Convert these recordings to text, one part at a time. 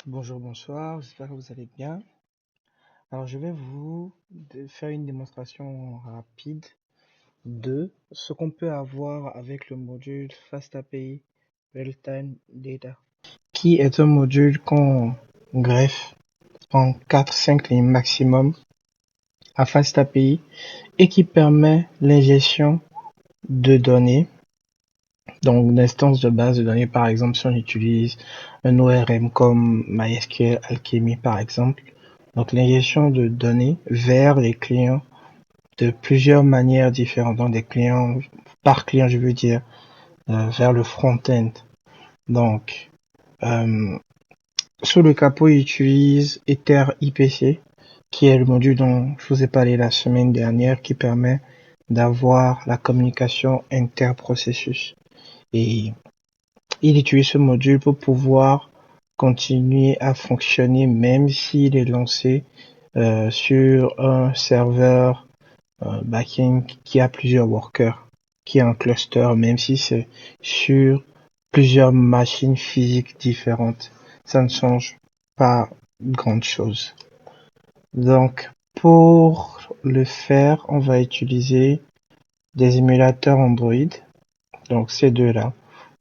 Bonjour, bonsoir, j'espère que vous allez bien. Alors, je vais faire une démonstration rapide de ce qu'on peut avoir avec le module FastAPI Real-Time Data, qui est un module qu'on greffe en 4-5 lignes maximum à FastAPI et qui permet l'ingestion de données, donc d'instances de base de données. Par exemple, si on utilise un ORM comme MySQL Alchemy par exemple, donc l'ingestion de données vers les clients de plusieurs manières différentes, donc des clients par client, je veux dire, vers le front-end. Donc, sous le capot, il utilise Ether IPC, qui est le module dont je vous ai parlé la semaine dernière, qui permet d'avoir la communication interprocessus. Et il utilise ce module pour pouvoir continuer à fonctionner même s'il est lancé sur un serveur backend qui a plusieurs workers, qui est un cluster, même si c'est sur plusieurs machines physiques différentes. Ça ne change pas grand chose. Donc, pour le faire, on va utiliser des émulateurs Android. Donc, ces deux-là.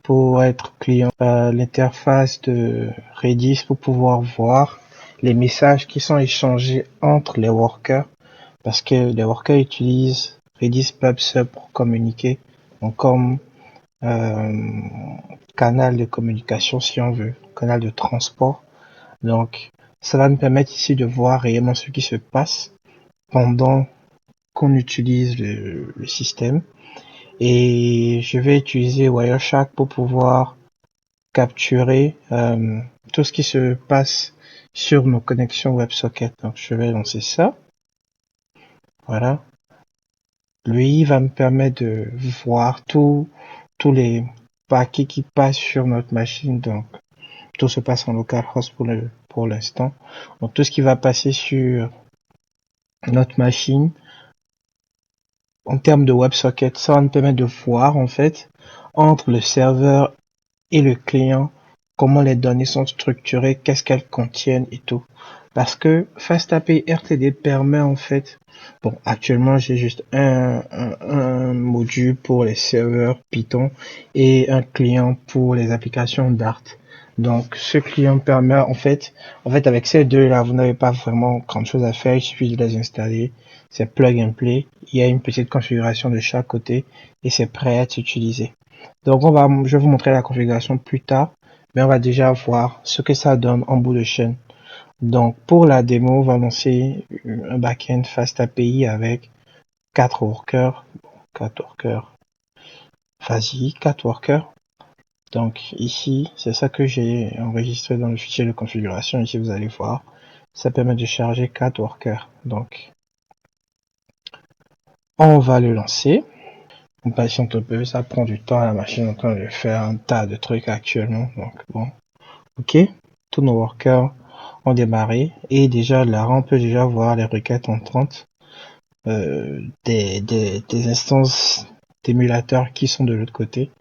Pour être client, l'interface de Redis pour pouvoir voir les messages qui sont échangés entre les workers, parce que les workers utilisent Redis PubSub pour communiquer, donc comme canal de communication si on veut, canal de transport. Donc ça va nous permettre ici de voir réellement ce qui se passe pendant qu'on utilise le système. Et je vais utiliser Wireshark pour pouvoir capturer tout ce qui se passe sur nos connexions WebSocket. Donc je vais lancer ça. Voilà. Lui va me permettre de voir tous les paquets qui passent sur notre machine. Donc tout se passe en localhost pour l'instant. Donc tout ce qui va passer sur notre machine en termes de WebSocket, ça va nous permettre de voir en fait entre le serveur et le client comment les données sont structurées, qu'est-ce qu'elles contiennent et tout. Parce que FastAPI RTD permet en fait, bon, actuellement j'ai juste un module pour les serveurs Python et un client pour les applications Dart. Donc ce client permet en fait avec ces deux là, vous n'avez pas vraiment grand chose à faire, il suffit de les installer, c'est plug and play, il y a une petite configuration de chaque côté et c'est prêt à être utilisé. Donc je vais vous montrer la configuration plus tard, mais on va déjà voir ce que ça donne en bout de chaîne. Donc pour la démo, on va lancer un backend FastAPI avec 4 workers. 4 workers. Vas-y, 4 workers. Donc ici, c'est ça que j'ai enregistré dans le fichier de configuration. Ici, vous allez voir, ça permet de charger 4 workers. Donc on va le lancer. On patiente un peu, ça prend du temps, la machine est en train de faire un tas de trucs actuellement. Donc bon, ok, tous nos workers ont démarré et déjà là on peut déjà voir les requêtes entrantes des instances d'émulateurs qui sont de l'autre côté.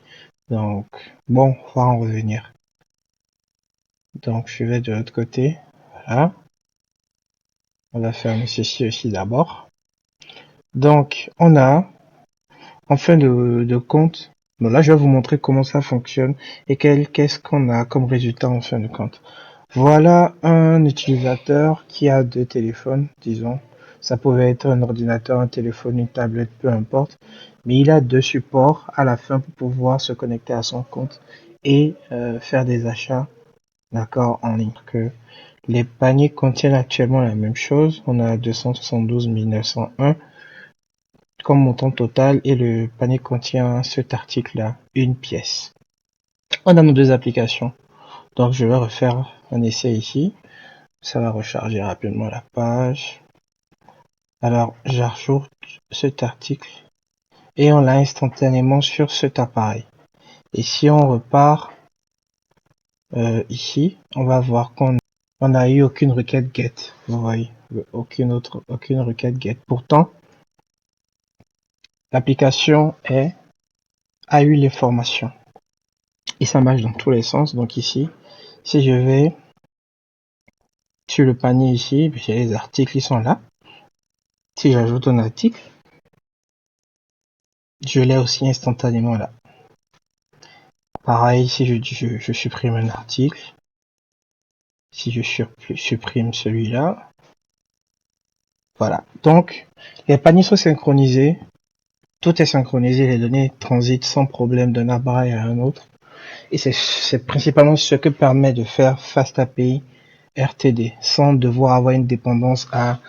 Donc bon, on va en revenir. Donc je vais de l'autre côté, voilà. On va fermer ceci aussi d'abord. Donc on a en fin de compte, bon là je vais vous montrer comment ça fonctionne et qu'est-ce qu'on a comme résultat en fin de compte. Voilà un utilisateur qui a deux téléphones, disons. Ça pouvait être un ordinateur, un téléphone, une tablette, peu importe. Mais il a deux supports à la fin pour pouvoir se connecter à son compte et faire des achats, d'accord, en ligne. Que les paniers contiennent actuellement la même chose. On a 272 901 comme montant total et le panier contient cet article-là, une pièce. On a nos deux applications. Donc je vais refaire un essai ici. Ça va recharger rapidement la page. Alors j'ajoute cet article et on l'a instantanément sur cet appareil. Et si on repart ici, on va voir qu'on n'a eu aucune requête get. Vous voyez, aucune requête get. Pourtant, l'application a eu les formations. Et ça marche dans tous les sens. Donc ici, si je vais Sur le panier ici, j'ai les articles qui sont là. Si j'ajoute un article, je l'ai aussi instantanément là. Pareil, si je supprime un article, si je supprime celui-là, voilà. Donc, les paniers sont synchronisés, tout est synchronisé, les données transitent sans problème d'un appareil à un autre. Et c'est principalement ce que permet de faire FastAPI RTD, sans devoir avoir une dépendance à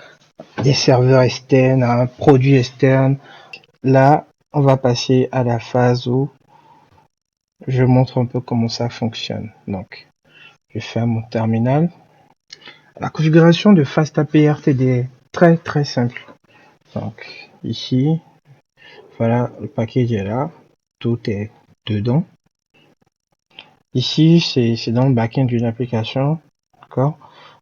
des serveurs externes, à un produit externe. Là, on va passer à la phase où je montre un peu comment ça fonctionne. Donc, je ferme mon terminal. La configuration de FastAPI RTD est très très simple. Donc, ici, voilà, le package est là, tout est dedans. Ici, c'est dans le backend d'une application, d'accord?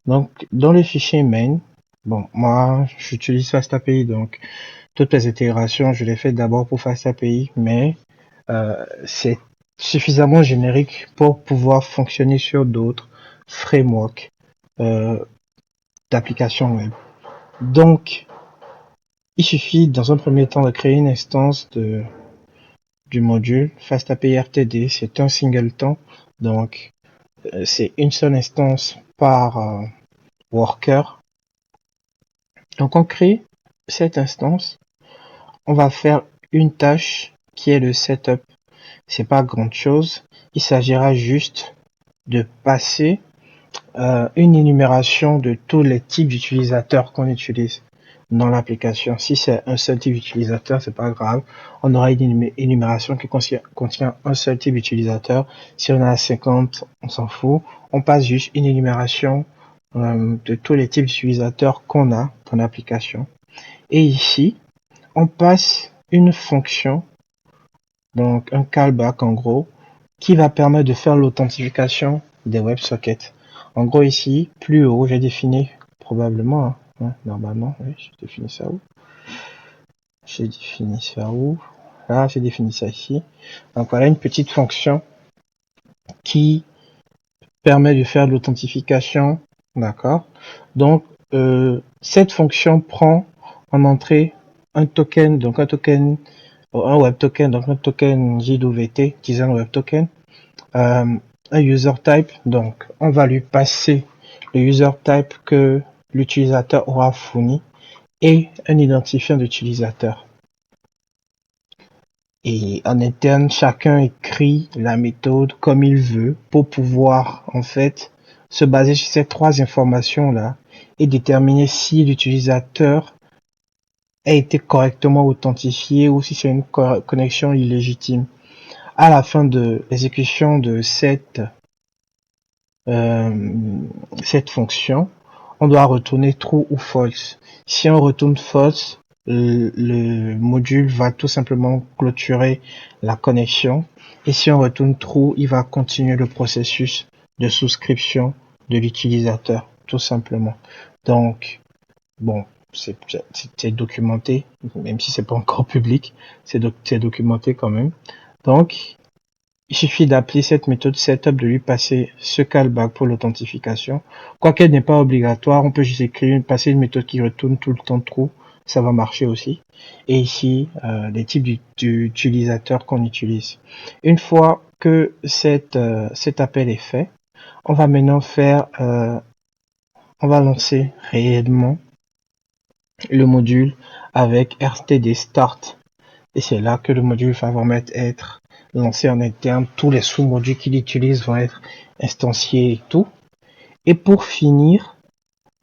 Donc, dans le fichier main, bon, moi, j'utilise FastAPI, donc toutes les intégrations, je les fais d'abord pour FastAPI, mais c'est suffisamment générique pour pouvoir fonctionner sur d'autres frameworks d'applications web. Donc, il suffit dans un premier temps de créer une instance du module FastAPI RTD, c'est un singleton, donc c'est une seule instance par worker. Donc on crée cette instance, on va faire une tâche qui est le setup. C'est pas grand chose, il s'agira juste de passer une énumération de tous les types d'utilisateurs qu'on utilise dans l'application. Si c'est un seul type d'utilisateur, c'est pas grave. On aura une énumération qui contient un seul type d'utilisateur. Si on a 50, on s'en fout. On passe juste une énumération de tous les types d'utilisateurs qu'on a dans l'application. Et ici, on passe une fonction, donc un callback en gros, qui va permettre de faire l'authentification des WebSockets. En gros ici, plus haut, j'ai défini probablement, hein, normalement, oui, j'ai défini ça où? J'ai défini ça où? Là, j'ai défini ça ici. Donc voilà une petite fonction qui permet de faire de l'authentification, d'accord? Donc cette fonction prend en entrée un token, donc un web token, donc un token JWT, Design Web Token, un user type, donc on va lui passer le user type que l'utilisateur aura fourni et un identifiant d'utilisateur. Et en interne, chacun écrit la méthode comme il veut pour pouvoir en fait se baser sur ces trois informations là et déterminer si l'utilisateur a été correctement authentifié ou si c'est une connexion illégitime. À la fin de l'exécution de cette fonction, on doit retourner true ou false. Si on retourne false, le module va tout simplement clôturer la connexion. Et si on retourne true, il va continuer le processus de souscription de l'utilisateur, tout simplement. Donc, bon, c'est documenté, même si c'est pas encore public, c'est documenté quand même. Donc, il suffit d'appeler cette méthode setup, de lui passer ce callback pour l'authentification. Quoiqu'elle n'est pas obligatoire, on peut juste passer une méthode qui retourne tout le temps true, ça va marcher aussi. Et ici, les types d'utilisateurs qu'on utilise. Une fois que cet appel est fait, on va maintenant on va lancer réellement le module avec RTD Start. Et c'est là que le module va vraiment être lancé en interne. Tous les sous-modules qu'il utilise vont être instanciés et tout. Et pour finir,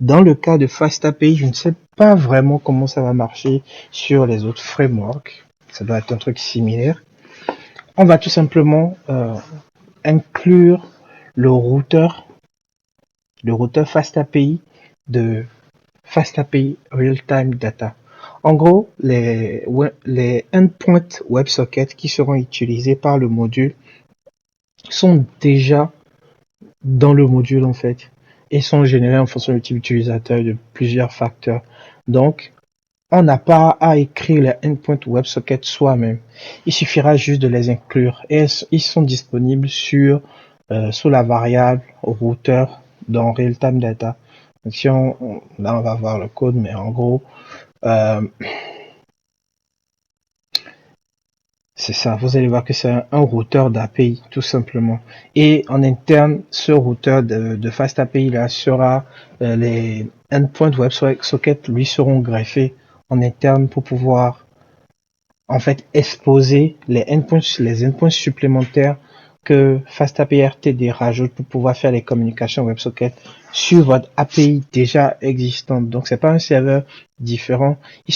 dans le cas de FastAPI, je ne sais pas vraiment comment ça va marcher sur les autres frameworks. Ça doit être un truc similaire. On va tout simplement inclure le routeur FastAPI de FastAPI Real-Time Data. En gros, les endpoints WebSockets qui seront utilisés par le module sont déjà dans le module en fait et sont générés en fonction du type utilisateur de plusieurs facteurs. Donc, on n'a pas à écrire les endpoints WebSockets soi-même. Il suffira juste de les inclure et ils sont disponibles sous la variable routeur dans Real-Time Data. Donc, si là, on va voir le code, mais en gros, c'est ça. Vous allez voir que c'est un routeur d'API, tout simplement. Et en interne, ce routeur de Fast API là sera les endpoints WebSocket lui seront greffés en interne pour pouvoir en fait exposer les endpoints supplémentaires que FastAPI RTD rajoute pour pouvoir faire les communications WebSocket sur votre API déjà existante. Donc c'est pas un serveur différent, il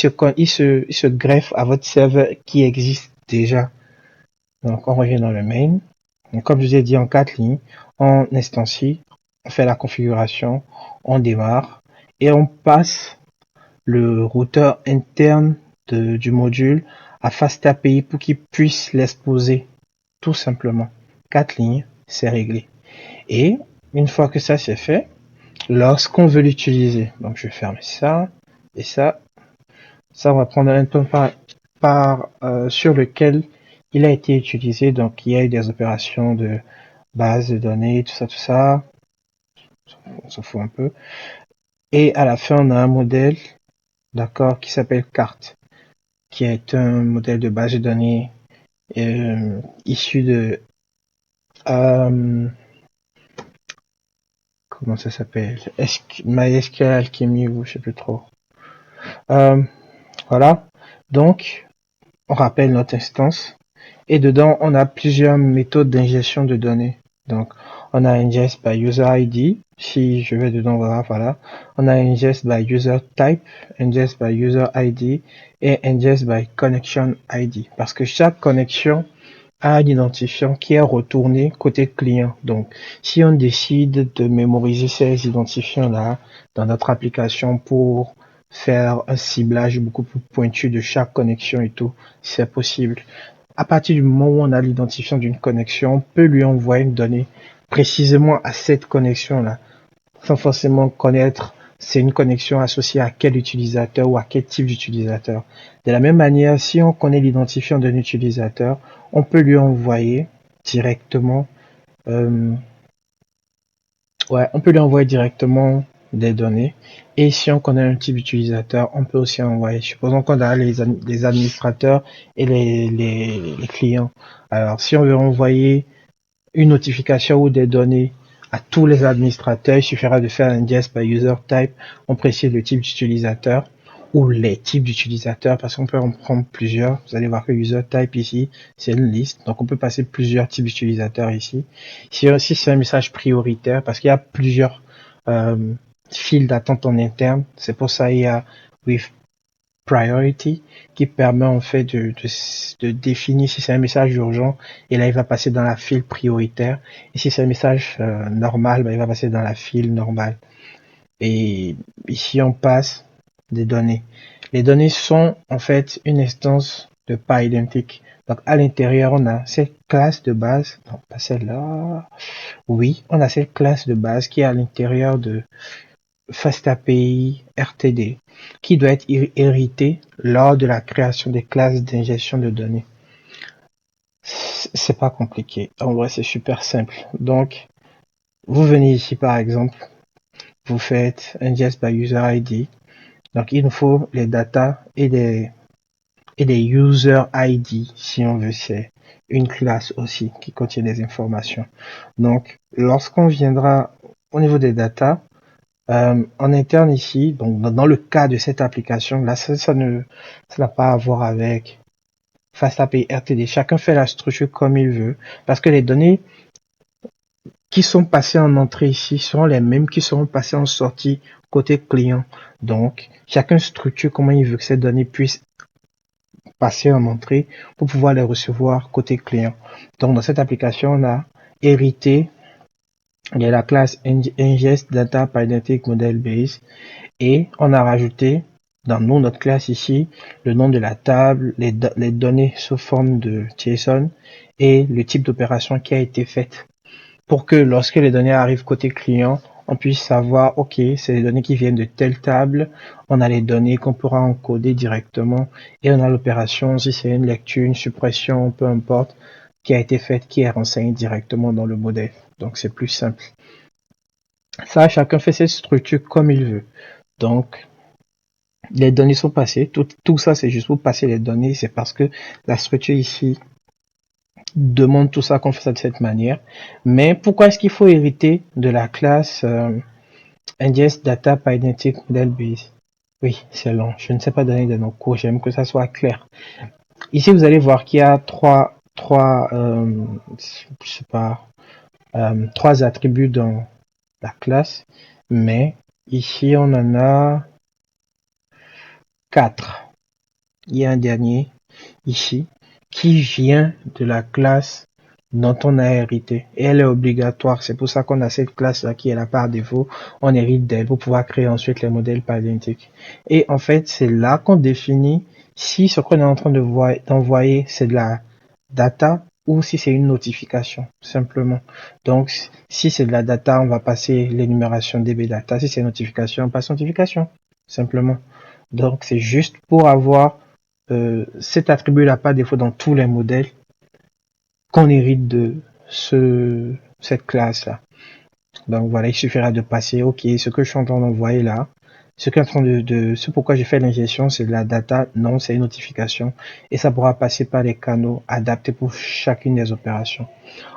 se greffe à votre serveur qui existe déjà. Donc on revient dans le main. Donc comme je vous ai dit en 4 lignes, on instancie, on fait la configuration, on démarre et on passe le routeur interne du module à FastAPI pour qu'il puisse l'exposer tout simplement. 4 lignes, c'est réglé. Et une fois que ça c'est fait, lorsqu'on veut l'utiliser, donc je vais fermer ça et ça on va prendre un temps sur lequel il a été utilisé. Donc il y a eu des opérations de base de données, tout ça, on s'en fout un peu. Et à la fin, on a un modèle, d'accord, qui s'appelle carte, qui est un modèle de base de données issu de comment ça s'appelle, MySQL Alchemy ou je sais plus trop. Voilà. Donc, on rappelle notre instance et dedans, on a plusieurs méthodes d'ingestion de données. Donc, on a ingest by user ID. Si je vais dedans, voilà. On a ingest by user type, ingest by user ID et ingest by connection ID. Parce que chaque connexion a un identifiant qui est retourné côté client. Donc, si on décide de mémoriser ces identifiants-là dans notre application pour faire un ciblage beaucoup plus pointu de chaque connexion et tout, c'est possible. À partir du moment où on a l'identifiant d'une connexion, on peut lui envoyer une donnée précisément à cette connexion-là, sans forcément connaître c'est une connexion associée à quel utilisateur ou à quel type d'utilisateur. De la même manière, si on connaît l'identifiant d'un utilisateur, on peut lui envoyer directement des données. Et si on connaît un type d'utilisateur, on peut aussi envoyer. Supposons qu'on a les administrateurs et les clients. Alors, si on veut envoyer une notification ou des données à tous les administrateurs, il suffira de faire un ingest by user type. On précise le type d'utilisateur ou les types d'utilisateurs parce qu'on peut en prendre plusieurs. Vous allez voir que user type ici, c'est une liste. Donc on peut passer plusieurs types d'utilisateurs ici. Si c'est un message prioritaire parce qu'il y a plusieurs files d'attente en interne, c'est pour ça il y a with priority qui permet en fait de définir si c'est un message urgent et là il va passer dans la file prioritaire et si c'est un message normal, il va passer dans la file normale. Et ici on passe des données. Les données sont en fait une instance de PyIdentic. Donc à l'intérieur on a cette classe de base, non pas celle-là, oui, on a cette classe de base qui est à l'intérieur de FastAPI RTD qui doit être héritée lors de la création des classes d'ingestion de données. C'est pas compliqué, en vrai c'est super simple. Donc vous venez ici par exemple, vous faites ingest by user ID. Donc il nous faut les data et les user ID si on veut, c'est une classe aussi qui contient des informations. Donc lorsqu'on viendra au niveau des data, en interne ici, donc dans le cas de cette application, là ça n'a pas à voir avec FastAPI RTD. Chacun fait la structure comme il veut parce que les données qui sont passées en entrée ici seront les mêmes qui seront passées en sortie côté client. Donc chacun structure comment il veut que ces données puissent passer en entrée pour pouvoir les recevoir côté client. Donc dans cette application, on a hérité de la classe ingest data pydantic model base et on a rajouté dans notre classe ici le nom de la table, les données sous forme de JSON et le type d'opération qui a été faite pour que lorsque les données arrivent côté client, on puisse savoir, ok, c'est les données qui viennent de telle table, on a les données qu'on pourra encoder directement et on a l'opération, si c'est une lecture, une suppression, peu importe, qui a été faite, qui est renseignée directement dans le modèle. Donc c'est plus simple. Ça, chacun fait cette structure comme il veut. Donc, les données sont passées. Tout ça, c'est juste pour passer les données. C'est parce que la structure ici demande tout ça qu'on fait ça de cette manière. Mais pourquoi est-ce qu'il faut hériter de la classe ingest data pydantic model base? Oui, c'est long. Je ne sais pas donner de nos cours. J'aime que ça soit clair. Ici, vous allez voir qu'il y a je sais pas, trois attributs dans la classe, mais ici, on en a quatre. Il y a un dernier ici qui vient de la classe dont on a hérité. Et elle est obligatoire. C'est pour ça qu'on a cette classe-là qui est là par défaut. On hérite d'elle pour pouvoir créer ensuite les modèles pydantiques. Et en fait, c'est là qu'on définit si ce qu'on est en train d'envoyer, c'est de la data ou si c'est une notification, simplement. Donc, si c'est de la data, on va passer l'énumération DB data. Si c'est une notification, on passe notification, simplement. Donc, c'est juste pour avoir cet attribut-là par défaut dans tous les modèles qu'on hérite de cette classe-là. Donc voilà, il suffira de passer, ok, ce que je suis en train d'envoyer là, ce pourquoi j'ai fait l'ingestion, c'est de la data, non, c'est une notification, et ça pourra passer par les canaux adaptés pour chacune des opérations.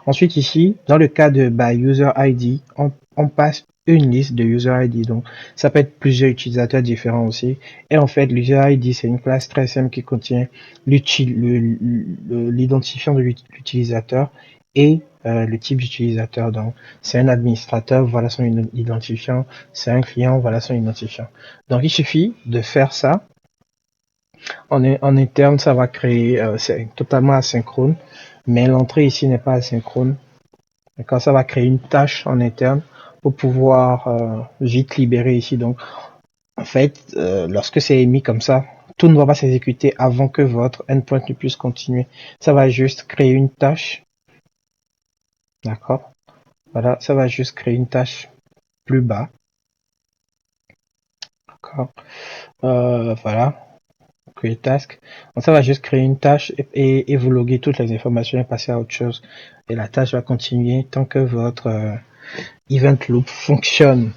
Ensuite ici, dans le cas de user ID, on passe une liste de user ID. Donc, ça peut être plusieurs utilisateurs différents aussi. Et en fait, l'user ID, c'est une classe très simple qui contient l'identifiant de l'utilisateur et le type d'utilisateur. Donc, c'est un administrateur, voilà son identifiant. C'est un client, voilà son identifiant. Donc, il suffit de faire ça. En interne, ça va créer, c'est totalement asynchrone, mais l'entrée ici n'est pas asynchrone. D'accord, ça va créer une tâche en interne pour pouvoir vite libérer ici. Donc, en fait, lorsque c'est émis comme ça, tout ne va pas s'exécuter avant que votre endpoint ne puisse continuer. Ça va juste créer une tâche. D'accord. Voilà, ça va juste créer une tâche plus bas. D'accord. Voilà. Create task. Donc, ça va juste créer une tâche et vous loguer toutes les informations et passer à autre chose. Et la tâche va continuer tant que votre event loop fonctionne.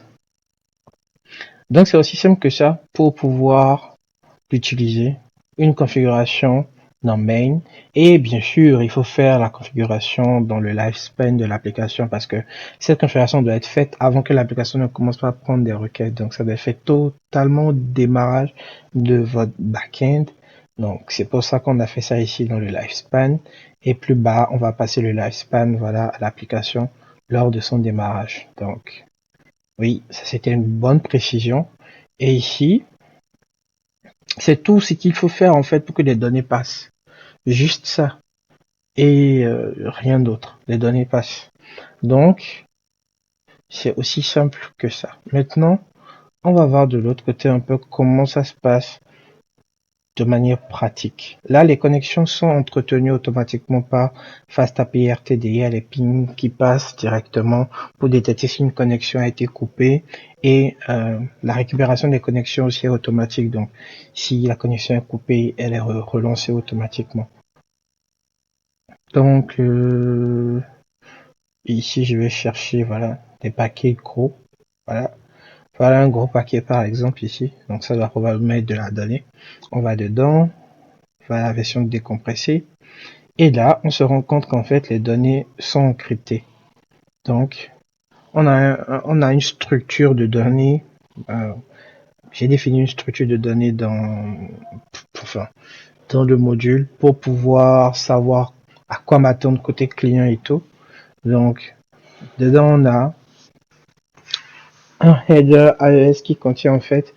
Donc c'est aussi simple que ça pour pouvoir l'utiliser. Une configuration dans main et bien sûr il faut faire la configuration dans le lifespan de l'application parce que cette configuration doit être faite avant que l'application ne commence pas à prendre des requêtes. Donc ça doit être fait totalement au démarrage de votre backend. Donc c'est pour ça qu'on a fait ça ici dans le lifespan et plus bas on va passer le lifespan voilà à l'application lors de son démarrage. Donc oui, ça c'était une bonne précision. Et ici, c'est tout ce qu'il faut faire en fait pour que les données passent. Juste ça. Et rien d'autre. Les données passent. Donc, c'est aussi simple que ça. Maintenant, on va voir de l'autre côté un peu comment ça se passe de manière pratique. Là, les connexions sont entretenues automatiquement par FastAPI RTD. Il y a les pings qui passent directement pour détecter si une connexion a été coupée et la récupération des connexions aussi est automatique. Donc, si la connexion est coupée, elle est relancée automatiquement. Donc, ici, je vais chercher voilà des paquets gros. Voilà. Voilà un gros paquet par exemple ici. Donc, ça doit probablement être de la donnée. On va dedans. La version décompressée. Et là, on se rend compte qu'en fait, les données sont encryptées. Donc, on a une structure de données. J'ai défini une structure de données dans le module pour pouvoir savoir à quoi m'attendre côté client et tout. Donc, dedans, on a un header AES qui contient en fait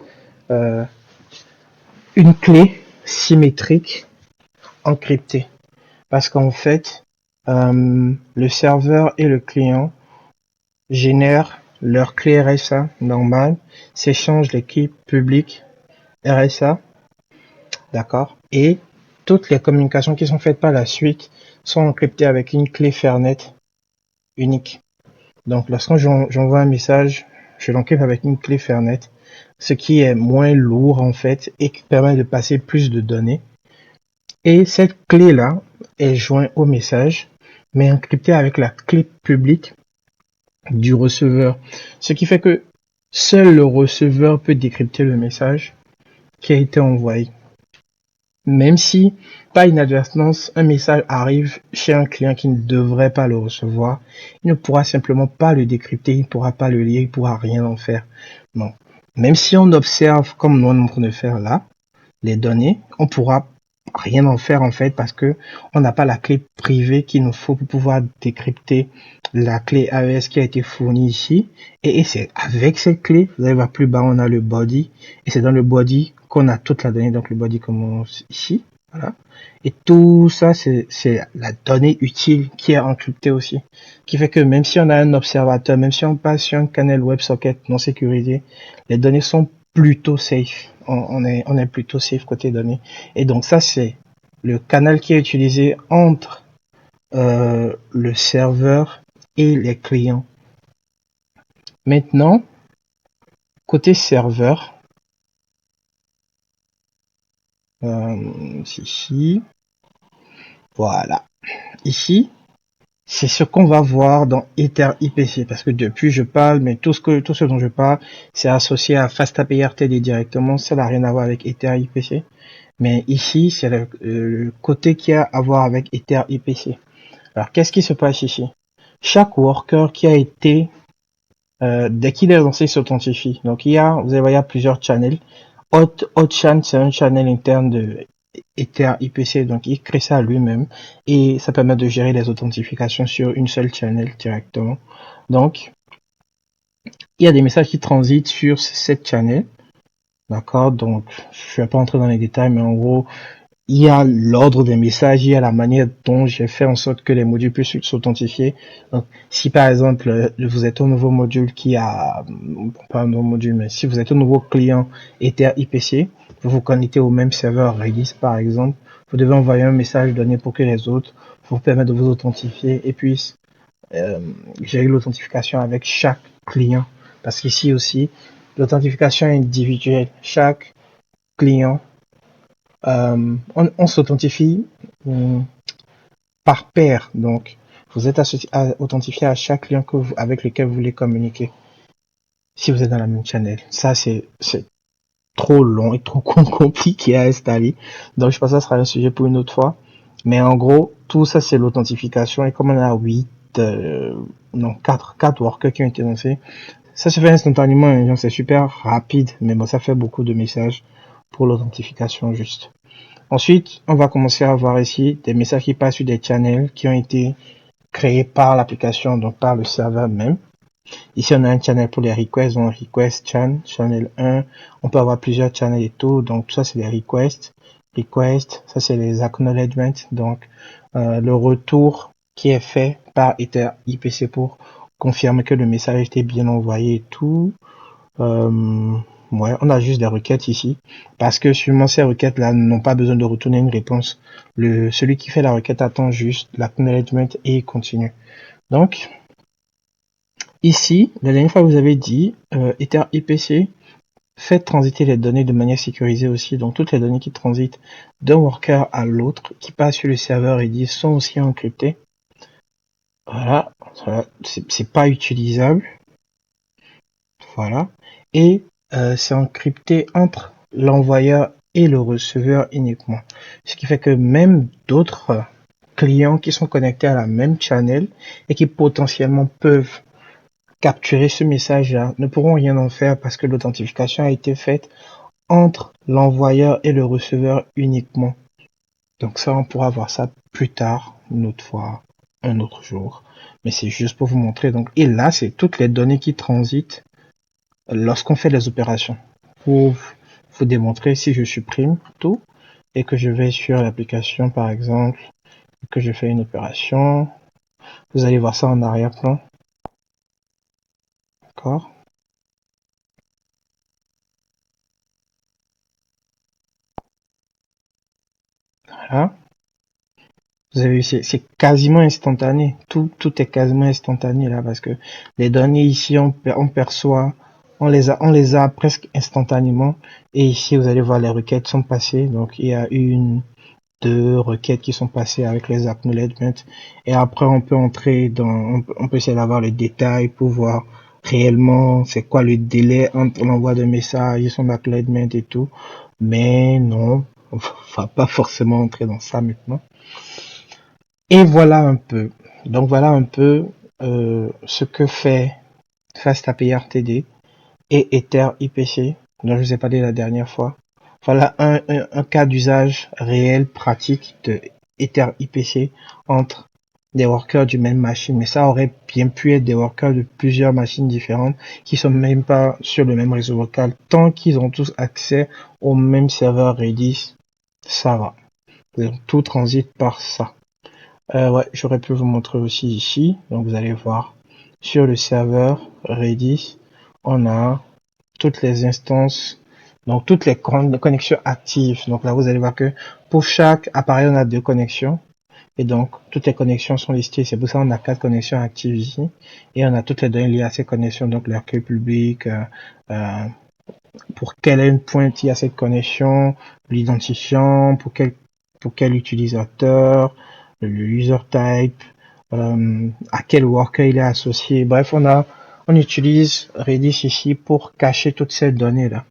une clé symétrique encryptée. Parce qu'en fait, le serveur et le client génèrent leur clé RSA normale, s'échangent les clés publiques RSA, d'accord, et toutes les communications qui sont faites par la suite sont encryptées avec une clé Fernet unique. Donc, lorsque j'envoie un message, je l'encrypte avec une clé Fernet, ce qui est moins lourd en fait et qui permet de passer plus de données. Et cette clé-là est jointe au message, mais encryptée avec la clé publique du receveur. Ce qui fait que seul le receveur peut décrypter le message qui a été envoyé. Même si, par inadvertance, un message arrive chez un client qui ne devrait pas le recevoir, il ne pourra simplement pas le décrypter, il ne pourra pas le lire, il ne pourra rien en faire. Non. Même si on observe, comme nous on est en train de faire là, les données, on pourra rien en faire en fait parce que on n'a pas la clé privée qu'il nous faut pour pouvoir décrypter la clé AES qui a été fournie ici. Et c'est avec cette clé, vous allez voir plus bas, on a le body. Et c'est dans le body qu'on a toute la donnée. Donc le body commence ici. Voilà. Et tout ça, c'est la donnée utile qui est encryptée aussi. Qui fait que même si on a un observateur, même si on passe sur un canal WebSocket non sécurisé, les données sont plutôt safe. On est plutôt safe côté données. Et donc ça, c'est le canal qui est utilisé entre le serveur et les clients. Maintenant, côté serveur, ici, voilà. Ici, c'est ce qu'on va voir dans Ether IPC, parce que depuis je parle, mais tout ce dont je parle, c'est associé à FastAPI RTD directement, ça n'a rien à voir avec Ether IPC. Mais ici, c'est le côté qui a à voir avec Ether IPC. Alors, qu'est-ce qui se passe ici? Chaque worker qui a été, dès qu'il est lancé, s'authentifie. Donc, vous allez voir, il y a plusieurs channels. Hotchan, c'est un channel interne de Ether IPC, donc il crée ça lui-même et ça permet de gérer les authentifications sur une seule channel directement. Donc, il y a des messages qui transitent sur cette channel. D'accord? Donc, je vais pas entrer dans les détails, mais en gros, il y a l'ordre des messages, il y a la manière dont j'ai fait en sorte que les modules puissent s'authentifier. Donc, si par exemple, vous êtes un nouveau module pas un nouveau module, mais si vous êtes un nouveau client Ether IPC, vous vous connectez au même serveur Redis par exemple, vous devez envoyer un message donné pour que les autres vous permettent de vous authentifier et puissent gérer l'authentification avec chaque client. Parce qu'ici aussi, l'authentification est individuelle. Chaque client on s'authentifie par paire. Donc, vous êtes authentifié à chaque client avec lequel vous voulez communiquer. Si vous êtes dans la même channel. Ça, c'est trop long et trop compliqué à installer. Donc, je pense que ça sera un sujet pour une autre fois. Mais en gros, tout ça, c'est l'authentification. Et comme on a 4 workers qui ont été lancés, ça se fait instantanément. C'est super rapide. Mais bon, ça fait beaucoup de messages pour l'authentification juste. Ensuite, on va commencer à voir ici des messages qui passent sur des channels qui ont été créés par l'application, donc par le serveur même. Ici, on a un channel pour les requests, donc request channel 1. On peut avoir plusieurs channels et tout, donc ça c'est les requests. Ça c'est les acknowledgements, donc le retour qui est fait par Ether IPC pour confirmer que le message a été bien envoyé et tout. Ouais, on a juste des requêtes ici, parce que sûrement ces requêtes-là n'ont pas besoin de retourner une réponse. Celui qui fait la requête attend juste l'acknowledgement et continue. Donc, ici, la dernière fois vous avez dit, Ether IPC fait transiter les données de manière sécurisée aussi. Donc, toutes les données qui transitent d'un worker à l'autre, qui passent sur le serveur Redis, sont aussi encryptées. Voilà, c'est pas utilisable. Voilà. Et c'est encrypté entre l'envoyeur et le receveur uniquement. Ce qui fait que même d'autres clients qui sont connectés à la même channel et qui potentiellement peuvent capturer ce message-là ne pourront rien en faire parce que l'authentification a été faite entre l'envoyeur et le receveur uniquement. Donc ça, on pourra voir ça plus tard, une autre fois, un autre jour. Mais c'est juste pour vous montrer. Donc, et là, c'est toutes les données qui transitent lorsqu'on fait les opérations. Pour vous démontrer, si je supprime tout et que je vais sur l'application par exemple, et que je fais une opération, vous allez voir ça en arrière-plan. D'accord? Voilà. Vous avez vu, c'est quasiment instantané. Tout est quasiment instantané là parce que les données ici, on perçoit, on les a presque instantanément. Et ici, vous allez voir, les requêtes sont passées. Donc, il y a eu de requêtes qui sont passées avec les acknowledgements. Et après, on peut entrer on peut essayer d'avoir les détails pour voir réellement c'est quoi le délai entre l'envoi de message et son acknowledgement et tout. Mais non, on va pas forcément entrer dans ça maintenant. Et voilà un peu. Donc voilà un peu ce que fait Fast API RTD et Ether IPC, dont je vous ai parlé la dernière fois. Voilà un cas d'usage réel, pratique de Ether IPC entre des workers du même machine. Mais ça aurait bien pu être des workers de plusieurs machines différentes qui sont même pas sur le même réseau local. Tant qu'ils ont tous accès au même serveur Redis, ça va. Donc, tout transite par ça. Ouais, j'aurais pu vous montrer aussi ici. Donc vous allez voir sur le serveur Redis, on a toutes les instances, donc toutes les connexions actives. Donc là, vous allez voir que pour chaque appareil, on a 2 connexions. Et donc, toutes les connexions sont listées. C'est pour ça qu'on a 4 connexions actives ici. Et on a toutes les données liées à ces connexions. Donc, leur clé publique, pour quel endpoint il y a cette connexion, l'identifiant, pour quel utilisateur, le user type, à quel worker il est associé. Bref, on utilise Redis ici pour cacher toutes ces données-là.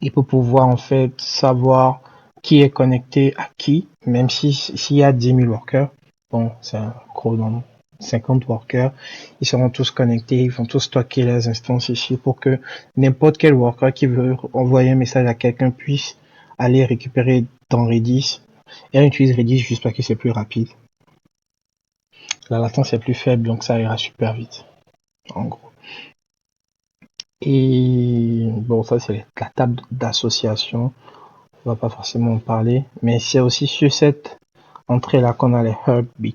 Et pour pouvoir en fait savoir qui est connecté à qui, même s'il y a 10 000 workers, bon, c'est un gros nombre, 50 workers, ils seront tous connectés, ils vont tous stocker les instances ici pour que n'importe quel worker qui veut envoyer un message à quelqu'un puisse aller récupérer dans Redis. Et on utilise Redis juste parce que c'est plus rapide. La latence est plus faible, donc ça ira super vite, en gros. Et bon, ça c'est la table d'association. On va pas forcément en parler, mais c'est aussi sur cette entrée là qu'on a les heartbeats.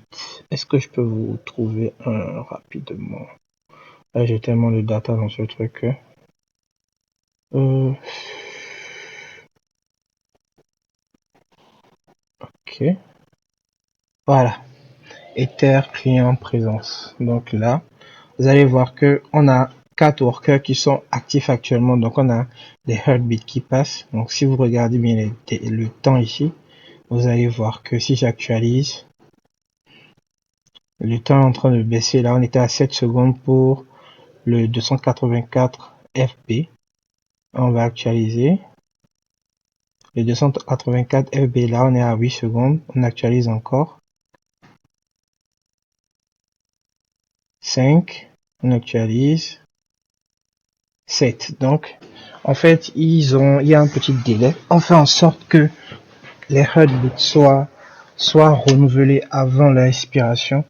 Est-ce que je peux vous trouver un rapidement? Là, j'ai tellement de data dans ce truc. Ok. Voilà. Ether client présence. Donc là, vous allez voir que on a 4 workers qui sont actifs actuellement. Donc on a les heartbeats qui passent. Donc si vous regardez bien le temps ici, vous allez voir que si j'actualise, le temps est en train de baisser. Là, on était à 7 secondes pour le 284 FB. On va actualiser. Le 284 FB, là, on est à 8 secondes. On actualise encore. 5. On actualise. 7. Donc, en fait, il y a un petit délai. On fait en sorte que les heartbeats soient renouvelés avant l'expiration.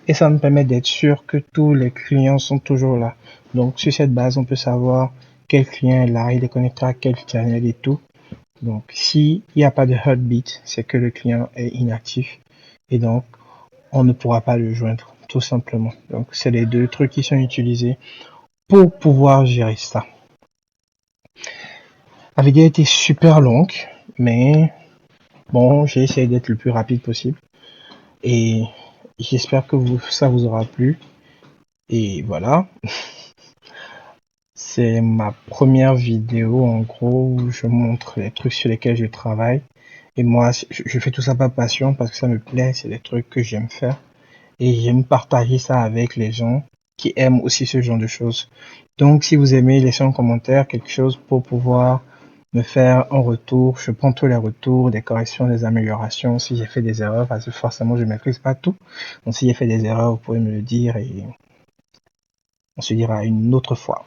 Et ça nous permet d'être sûr que tous les clients sont toujours là. Donc, sur cette base, on peut savoir quel client est là, il est connecté à quel channel et tout. Donc, s'il n'y a pas de heartbeat, c'est que le client est inactif. Et donc, on ne pourra pas le joindre, tout simplement. Donc, c'est les 2 trucs qui sont utilisés pour pouvoir gérer ça. La vidéo était super longue, mais bon, j'ai essayé d'être le plus rapide possible. Et j'espère que ça vous aura plu. Et voilà. C'est ma première vidéo, en gros, où je montre les trucs sur lesquels je travaille. Et moi, je fais tout ça par passion parce que ça me plaît, c'est des trucs que j'aime faire. Et j'aime partager ça avec les gens qui aiment aussi ce genre de choses. Donc, si vous aimez, laissez un commentaire, quelque chose pour pouvoir me faire un retour. Je prends tous les retours, des corrections, des améliorations. Si j'ai fait des erreurs, parce que forcément, je ne maîtrise pas tout. Donc, si j'ai fait des erreurs, vous pouvez me le dire et on se dira une autre fois.